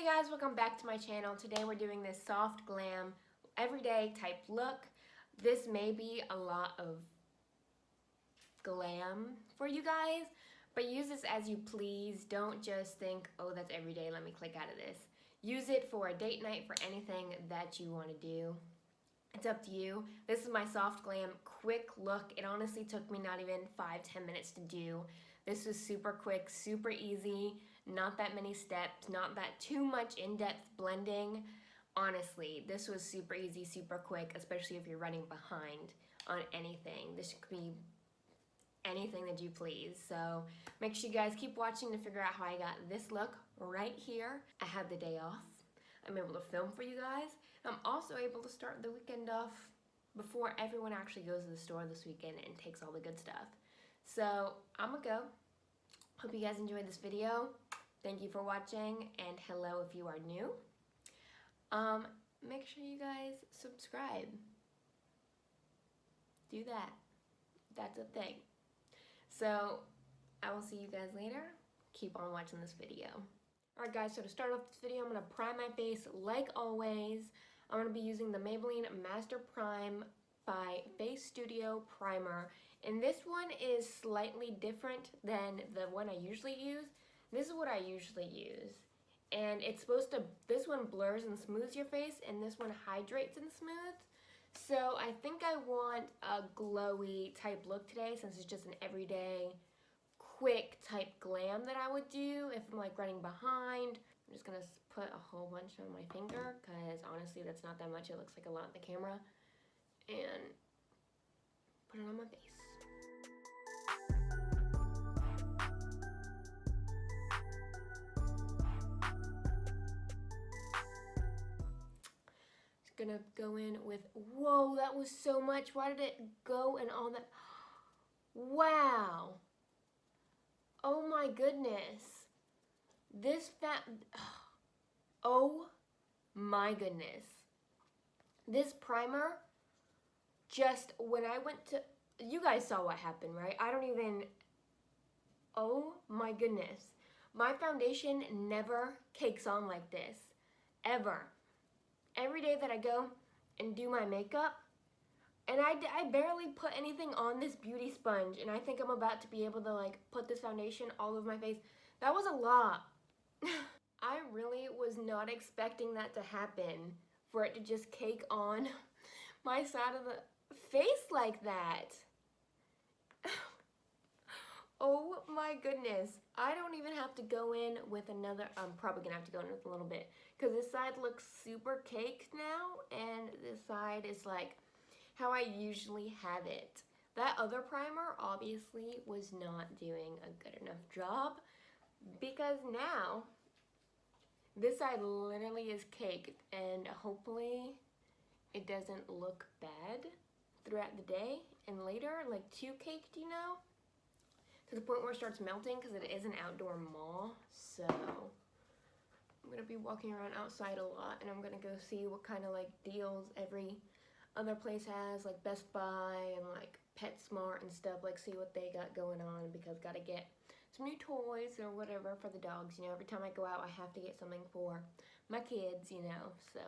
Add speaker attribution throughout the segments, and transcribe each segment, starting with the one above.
Speaker 1: guys, welcome back to my channel. Today we're doing this soft glam everyday type look. This may be a lot of glam for you guys, but use this as you please. Don't just think, oh, that's everyday, let me click out of this. Use it for a date night, for anything that you want to do. It's up to you. This is my soft glam quick look. It honestly took me not even 5-10 minutes to do. This was super quick, super easy, not that many steps, not that too much in-depth blending. Honestly, this was super easy, super quick, especially if you're running behind on anything. This could be anything that you please. So make sure you guys keep watching to figure out how I got this look right here. I had the day off. I'm able to film for you guys. I'm also able to start the weekend off before everyone actually goes to the store this weekend and takes all the good stuff. So I'm gonna go. Hope you guys enjoyed this video. Thank you for watching, and hello if you are new. Make sure you guys subscribe. Do that. That's a thing. So I will see you guys later. Keep on watching this video. Alright guys, so to start off this video, I'm going to prime my face like always. I'm going to be using the Maybelline Master Prime by Face Studio Primer. And this one is slightly different than the one I usually use. This is what I usually use. And it's supposed to, this one blurs and smooths your face, and this one hydrates and smooths. So I think I want a glowy type look today, since it's just an everyday quick type glam that I would do if I'm like running behind. I'm just gonna put a whole bunch on my finger because honestly that's not that much. It looks like a lot on the camera. And put it on my face. Just gonna go in with, whoa, that was so much. Why did it go and all that? Wow. Oh my goodness. This oh my goodness. This primer, just when I went to, you guys saw what happened, right? I don't even, oh my goodness. My foundation never cakes on like this, ever. Every day that I go and do my makeup, and I barely put anything on this beauty sponge, and I think I'm about to be able to like put this foundation all over my face. That was a lot. I really was not expecting that to happen, for it to just cake on my side of the face like that. Oh my goodness. I don't even have to go in with another, I'm probably gonna have to go in with a little bit, because this side looks super caked now, and this side is like how I usually have it. That other primer obviously was not doing a good enough job, because now this side literally is caked, and hopefully it doesn't look bad throughout the day and later, like too caked, you know, to the point where it starts melting, because it is an outdoor mall. So I'm gonna be walking around outside a lot, and I'm gonna go see what kind of like deals every other place has, like Best Buy and like PetSmart and stuff, like see what they got going on, because gotta get some new toys or whatever for the dogs, you know. Every time I go out I have to get something for my kids, you know, so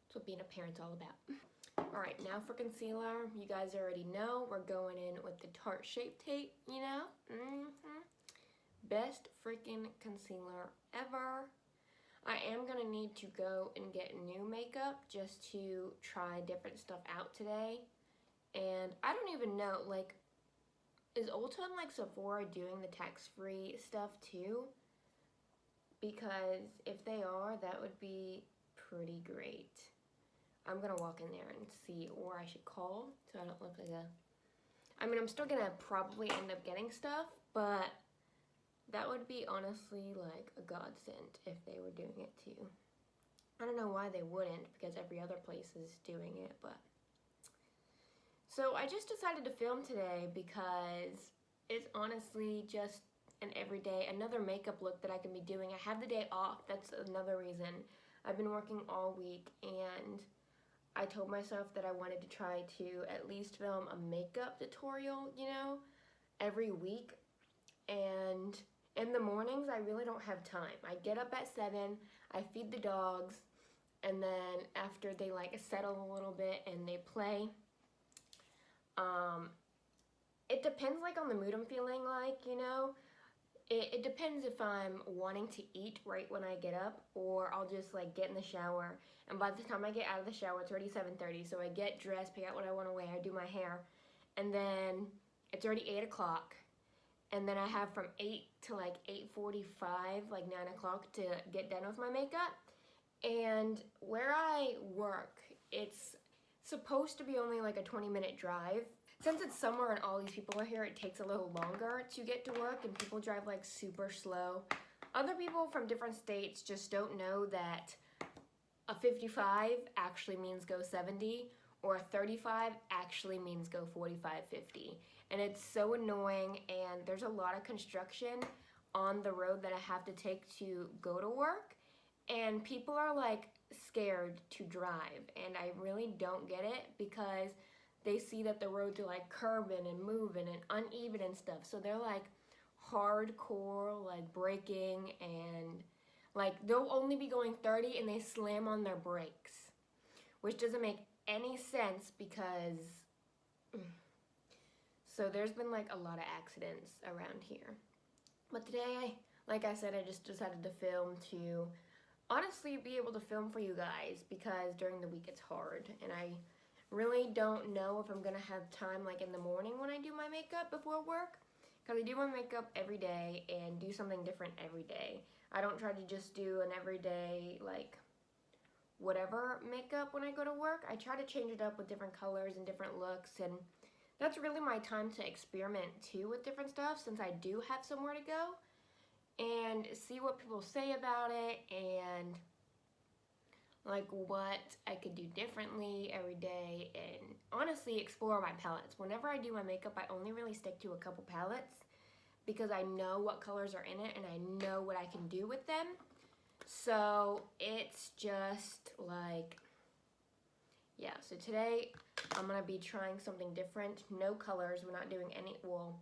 Speaker 1: that's what being a parent's all about. Alright, now for concealer. You guys already know we're going in with the Tarte Shape Tape, you know. Best freaking concealer ever. I am going to need to go and get new makeup just to try different stuff out today. And I don't even know, like, is Ulta and like Sephora doing the tax-free stuff too? Because if they are, that would be pretty great. I'm going to walk in there and see, or I should call so I don't look like a, I mean, I'm still going to probably end up getting stuff, but that would be honestly like a godsend if they were doing it too. I don't know why they wouldn't, because every other place is doing it, but. So I just decided to film today because it's honestly just an everyday, another makeup look that I can be doing. I have the day off, that's another reason. I've been working all week, and I told myself that I wanted to try to at least film a makeup tutorial, you know, every week. And In the mornings, I really don't have time. I get up at 7, I feed the dogs, and then after they like settle a little bit and they play, it depends like on the mood I'm feeling like, you know. It depends if I'm wanting to eat right when I get up, or I'll just like get in the shower, and by the time I get out of the shower it's already 7:30, so I get dressed, pick out what I want to wear, do my hair, and then it's already 8 o'clock, and then I have from 8 to like 8:45, like 9 o'clock to get done with my makeup. And where I work, it's supposed to be only like a 20-minute drive. Since it's summer and all these people are here, it takes a little longer to get to work, and people drive like super slow. Other people from different states just don't know that a 55 actually means go 70, or a 35 actually means go 45, 50. And it's so annoying, and there's a lot of construction on the road that I have to take to go to work, and people are like scared to drive, and I really don't get it, because they see that the roads are like curving and moving and uneven and stuff, so they're like hardcore like braking, and like they'll only be going 30 and they slam on their brakes, which doesn't make any sense, because so there's been like a lot of accidents around here. But today, like I said, I just decided to film to honestly be able to film for you guys, because during the week it's hard, and I really don't know if I'm gonna have time like in the morning when I do my makeup before work, because I do my makeup every day and do something different every day. I don't try to just do an everyday like whatever makeup when I go to work. I try to change it up with different colors and different looks, and that's really my time to experiment too with different stuff, since I do have somewhere to go, and see what people say about it, and like what I could do differently every day, and honestly explore my palettes. Whenever I do my makeup, I only really stick to a couple palettes, because I know what colors are in it and I know what I can do with them. So it's just like, yeah, so today I'm gonna be trying something different. No colors, we're not doing any, well,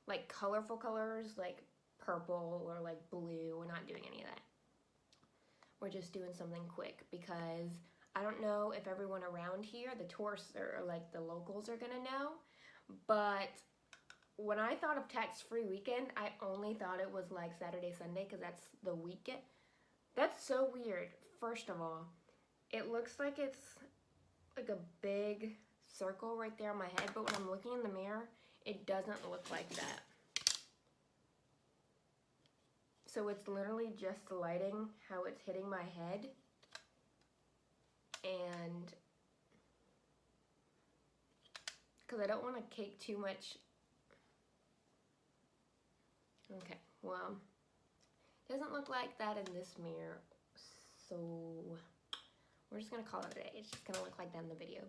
Speaker 1: like colorful colors like purple or like blue, we're not doing any of that. We're just doing something quick, because I don't know if everyone around here, the tourists or like the locals, are gonna know, but when I thought of tax-free weekend, I only thought it was like Saturday, Sunday, because that's the weekend. That's so weird. First of all, it looks like it's like a big circle right there on my head, but when I'm looking in the mirror, it doesn't look like that. So it's literally just the lighting, how it's hitting my head. And because I don't want to cake too much. Okay, well, it doesn't look like that in this mirror, so we're just gonna call it a day. It's just gonna look like that in the video.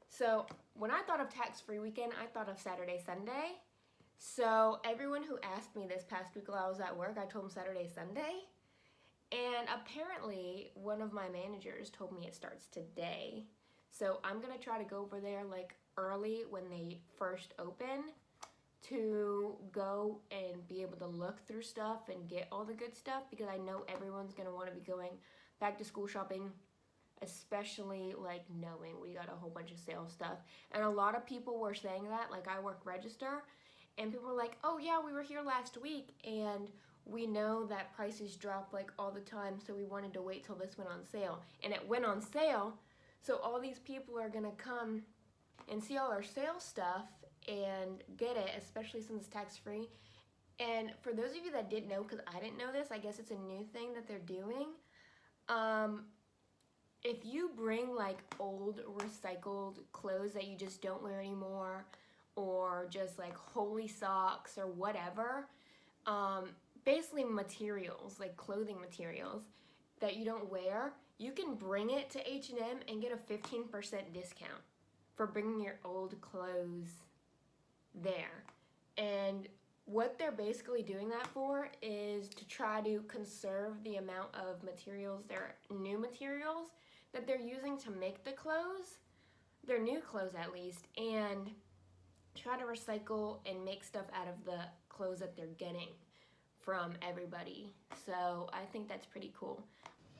Speaker 1: So when I thought of tax-free weekend, I thought of Saturday, Sunday. So everyone who asked me this past week while I was at work, I told them Saturday, Sunday. And apparently one of my managers told me it starts today. So I'm gonna try to go over there like early when they first open, to go and be able to look through stuff and get all the good stuff, because I know everyone's gonna want to be going back to school shopping, especially like knowing we got a whole bunch of sale stuff. And a lot of people were saying that, like I work register, and people were like, oh yeah, we were here last week and we know that prices drop like all the time, so we wanted to wait till this went on sale. And it went on sale, so all these people are gonna come and see all our sale stuff and get it, especially since it's tax-free. And for those of you that didn't know, because I didn't know this, I guess it's a new thing that they're doing. If you bring like old recycled clothes that you just don't wear anymore, or just like holy socks or whatever, basically materials, like clothing materials that you don't wear, you can bring it to H&M and get a 15% discount for bringing your old clothes there. And what they're basically doing that for is to try to conserve the amount of materials, their new materials that they're using to make the clothes, their new clothes at least, and try to recycle and make stuff out of the clothes that they're getting from everybody. So I think that's pretty cool.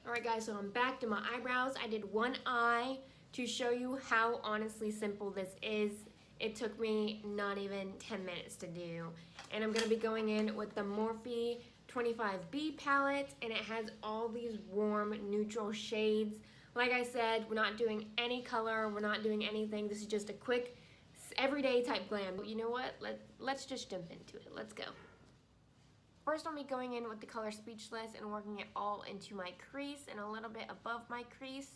Speaker 1: Alright guys, so I'm back to my eyebrows. I did one eye to show you how honestly simple this is. It took me not even 10 minutes to do. And I'm going to be going in with the Morphe 25B palette, and it has all these warm neutral shades. Like I said, we're not doing any color, we're not doing anything. This is just a quick everyday type glam. But you know what? Let's just jump into it. Let's go. First, I'll be going in with the color Speechless and working it all into my crease and a little bit above my crease.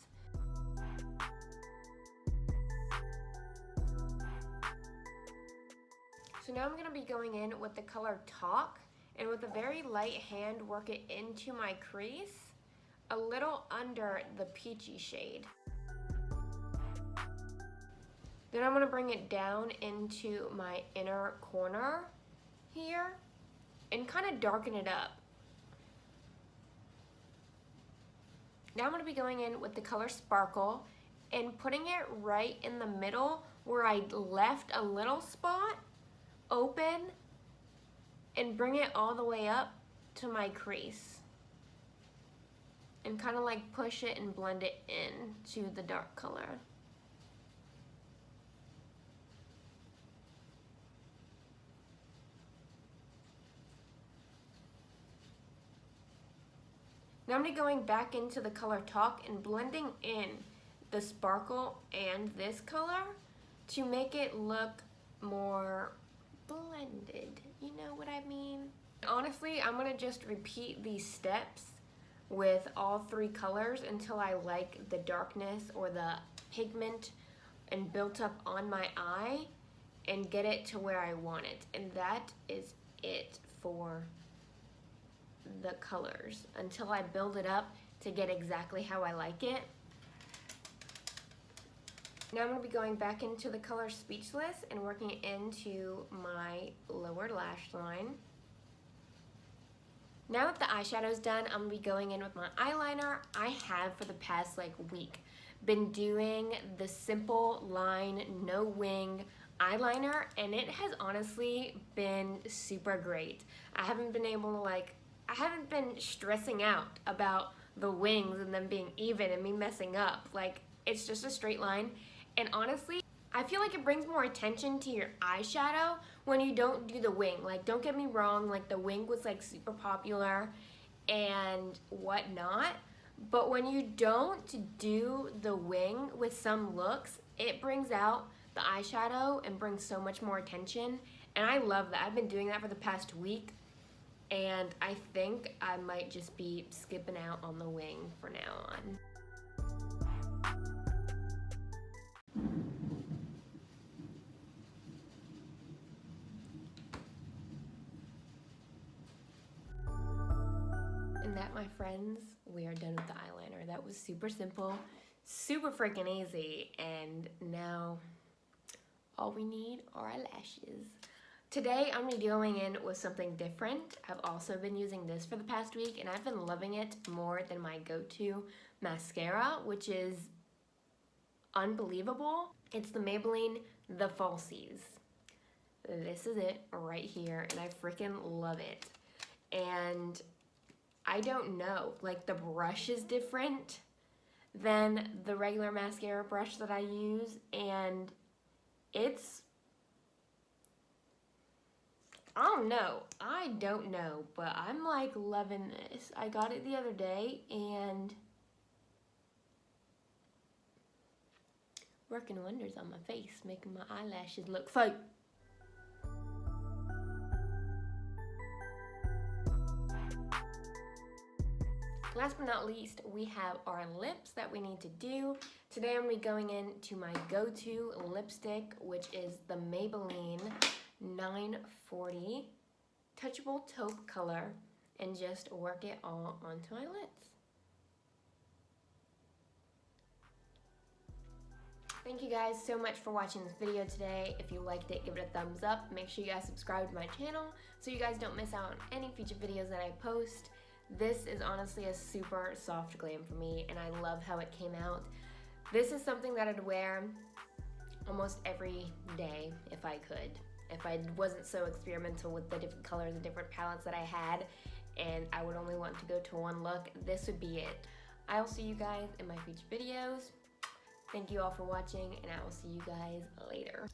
Speaker 1: So now I'm going to be going in with the color Talk, and with a very light hand work it into my crease, a little under the peachy shade. Then I'm going to bring it down into my inner corner here and kind of darken it up. Now I'm going to be going in with the color Sparkle and putting it right in the middle where I left a little spot open, and bring it all the way up to my crease. And kind of like push it and blend it in to the dark color. Now I'm going back into the color Talk and blending in the Sparkle and this color to make it look more blended. You know what I mean? Honestly, I'm gonna just repeat these steps with all three colors until I like the darkness or the pigment and built up on my eye and get it to where I want it. And that is it for the colors until I build it up to get exactly how I like it. Now I'm going to be going back into the color Speechless and working it into my lower lash line. Now that the eyeshadow's done, I'm going to be going in with my eyeliner. I have for the past week been doing the simple line, no wing eyeliner, and it has honestly been super great. I haven't been able to I haven't been stressing out about the wings and them being even and me messing up. It's just a straight line. And honestly, I feel like it brings more attention to your eyeshadow when you don't do the wing. Don't get me wrong, the wing was super popular and whatnot, but when you don't do the wing with some looks, it brings out the eyeshadow and brings so much more attention. And I love that. I've been doing that for the past week, and I think I might just be skipping out on the wing for now on. And that, my friends, we are done with the eyeliner. That was super simple, super freaking easy, and now all we need are our lashes. Today I'm going to be going in with something different. I've also been using this for the past week, and I've been loving it more than my go-to mascara, which is unbelievable. It's the Maybelline Falsies. This is it right here, and I freaking love it. And I don't know, the brush is different than the regular mascara brush that I use, and it's, I don't know, but I'm loving this. I got it the other day and working wonders on my face, making my eyelashes look fake. Last but not least, we have our lips that we need to do. Today I'm going to be going into my go-to lipstick, which is the Maybelline 940 Touchable Taupe color, and just work it all onto my lips. Thank you guys so much for watching this video today. If you liked it, give it a thumbs up. Make sure you guys subscribe to my channel so you guys don't miss out on any future videos that I post. This is honestly a super soft glam for me, and I love how it came out. This is something that I'd wear almost every day if I could. if I wasn't so experimental with the different colors and different palettes that I had, and I would only want to go to one look, this would be it. I will see you guys in my future videos. Thank you all for watching, and I will see you guys later.